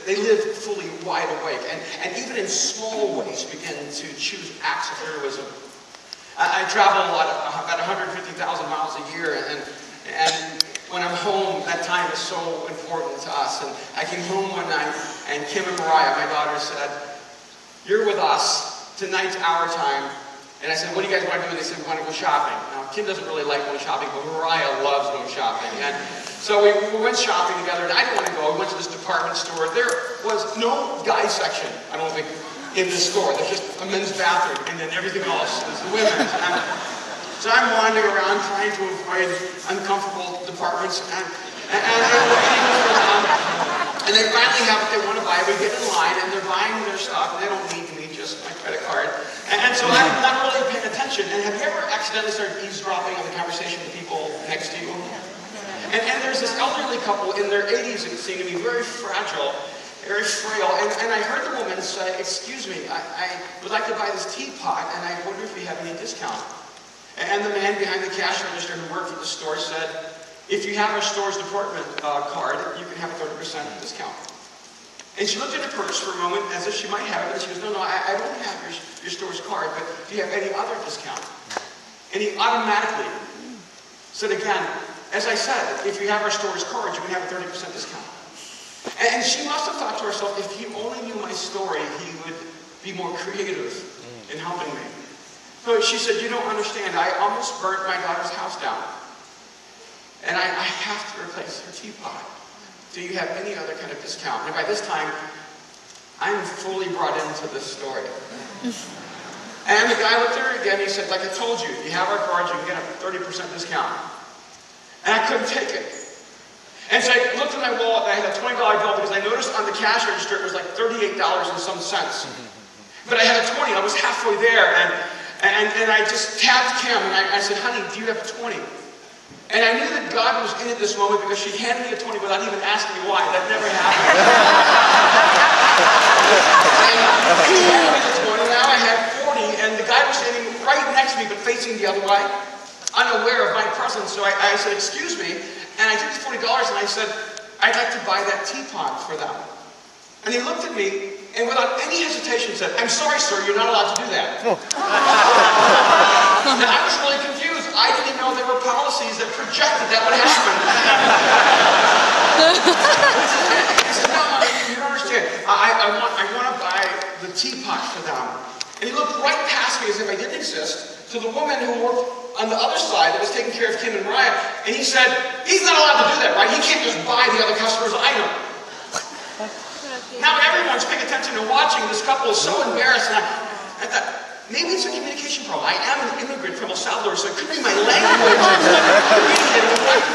they live fully wide awake, and even in small ways begin to choose acts of heroism. I travel a lot, about 150,000 miles a year, and when I'm home, that time is so important to us. And I came home one night, and Kim and Mariah, my daughter, said, "You're with us. Tonight's our time." And I said, "What do you guys want to do?" And they said, "We want to go shopping." Now, Kim doesn't really like going shopping, but Mariah loves going shopping. And so we went shopping together, and I didn't want to go. We went to this department store. There was no guy section, I don't think, in this store. There's just a men's bathroom, and then everything else is the women's. So I'm wandering around trying to avoid uncomfortable departments, and I'm waiting for them. And they finally have what they want to buy. We get in line, and they're buying their stuff, and they don't need me, just my credit card. And so I'm not really paying attention. And have you ever accidentally started eavesdropping on the conversation with people next to you? And there's this elderly couple in their 80s, it seemed to be very fragile, very frail. And I heard the woman say, "Excuse me, I would like to buy this teapot, and I wonder if you have any discount." And the man behind the cash register who worked at the store said, "If you have our store's department card, you can have a 30% discount." And she looked at her purse for a moment as if she might have it, and she goes, "No, I don't have your store's card, but do you have any other discount?" And he automatically said again, "As I said, if you have our store's card, you can have a 30% discount." And she must have thought to herself, if he only knew my story, he would be more creative in helping me. So she said, "You don't understand. I almost burnt my daughter's house down. And I have to replace her teapot. Do you have any other kind of discount?" And by this time, I'm fully brought into this story. And the guy looked at her again. He said, "Like I told you, if you have our card, you can get a 30% discount." And I couldn't take it. And so I looked at my wallet, and I had a $20 bill because I noticed on the cash register it was like $38 and some cents. But I had a 20. I was halfway there, and I just tapped Kim, and I said, "Honey, do you have a 20? And I knew that God was in at this moment because she handed me a 20 without even asking me why. That never happened. And she handed me the 20. Now I had 40, and the guy was standing right next to me but facing the other way, unaware of my presence. So I said, "Excuse me," and I took the $40 and I said, "I'd like to buy that teapot for them." And he looked at me and without any hesitation said, "I'm sorry, sir, you're not allowed to do that." And I was really confused. I didn't know there were policies that projected that would happen. I said, "No, you don't understand. I want to buy the teapot for them." And he looked right past me as if I didn't exist to the woman who worked on the other side that was taking care of Kim and Mariah. And he said, "He's not allowed to do that, right? He can't just buy the other customer's item." Now everyone's paying attention and watching. This couple is so embarrassed. And I thought, maybe it's a communication problem. I am an immigrant from El Salvador, so it could be my language.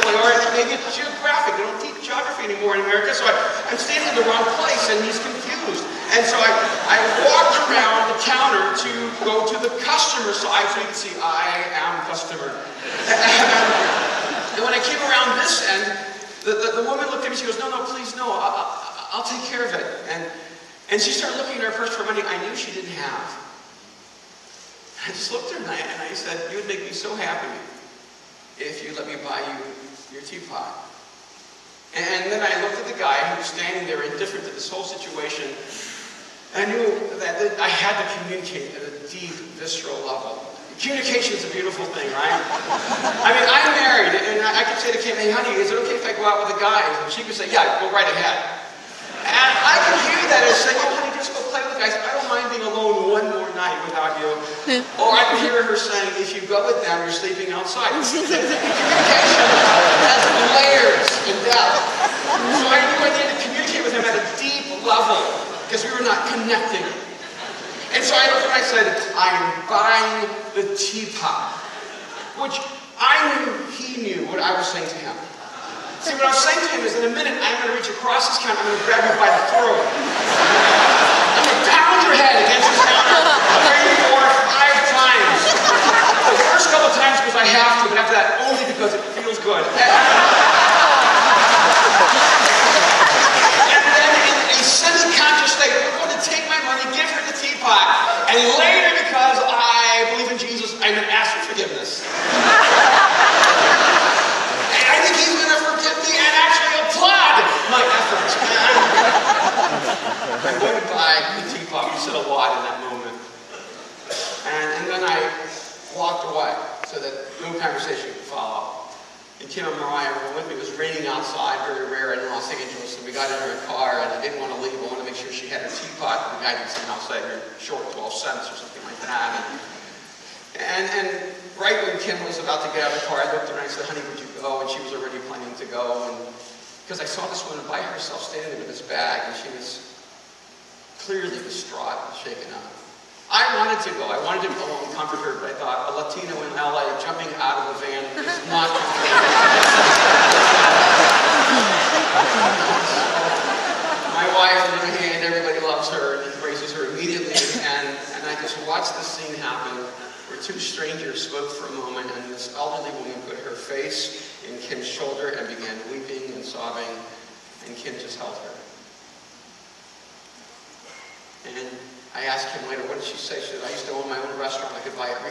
Or maybe it's geographic. They don't teach geography anymore in America. So I'm standing in the wrong place, and he's confused. And so I walked around the counter to go to the customer side so you can see I am customer. And when I came around this end, the woman looked at me. She goes, "No, please, no. I'll take care of it." And she started looking at her purse for money I knew she didn't have. I just looked at her and I said, "You would make me so happy if you let me buy you your teapot." And then I looked at the guy who was standing there indifferent to this whole situation. And I knew that I had to communicate at a deep, visceral level. Communication is a beautiful thing, right? I mean, I'm married, and I could say to Kim, "Hey, honey, is it okay if I go out with a guy?" And she could say, "Yeah, go right ahead." And I could hear that as saying, "Oh, honey, just go play with guys. I don't mind being alone one more night without you." Or I could hear her saying, "If you go with them, you're sleeping outside." Communication has layers and depth. So I knew I needed to communicate with him at a deep level because we were not connecting. And so I looked and I said, "I am buying the teapot," which I knew he knew what I was saying to him. See, what I was saying to him is, in a minute, I'm going to reach across this counter, I'm going to grab you by the throat. I'm going to pound your head against this counter 3, 4, 5 times. The first couple times because I have to, but after that, only because it feels good. And then in a semi-conscious state, I'm going to take my money, give her the teapot, and later, because I believe in Jesus, I'm going to ask for forgiveness. And I think he's going to forgive me and actually applaud my efforts. lot in that moment. And then I walked away so that no conversation could follow. And Kim and Mariah were with me. It was raining outside, very rare in Los Angeles, and we got in her car, and I didn't want to leave. I wanted to make sure she had her teapot, and the guy didn't somehow say her short 12 cents or something like that. And right when Kim was about to get out of the car, I looked at her and I said, honey, would you go? And she was already planning to go. And because I saw this woman by herself standing there with this bag, and she was clearly distraught and shaken up. I wanted to go. I wanted to go and comfort her, but I thought a Latino in LA jumping out of a van is not My wife, on the other hand, everybody loves her and embraces her immediately, and I just watched this scene happen where two strangers spoke for a moment, and this elderly woman put her face in Kim's shoulder and began weeping and sobbing, and Kim just held her. And I asked Kim later, what did she say? She said, I used to own my own restaurant. I could buy every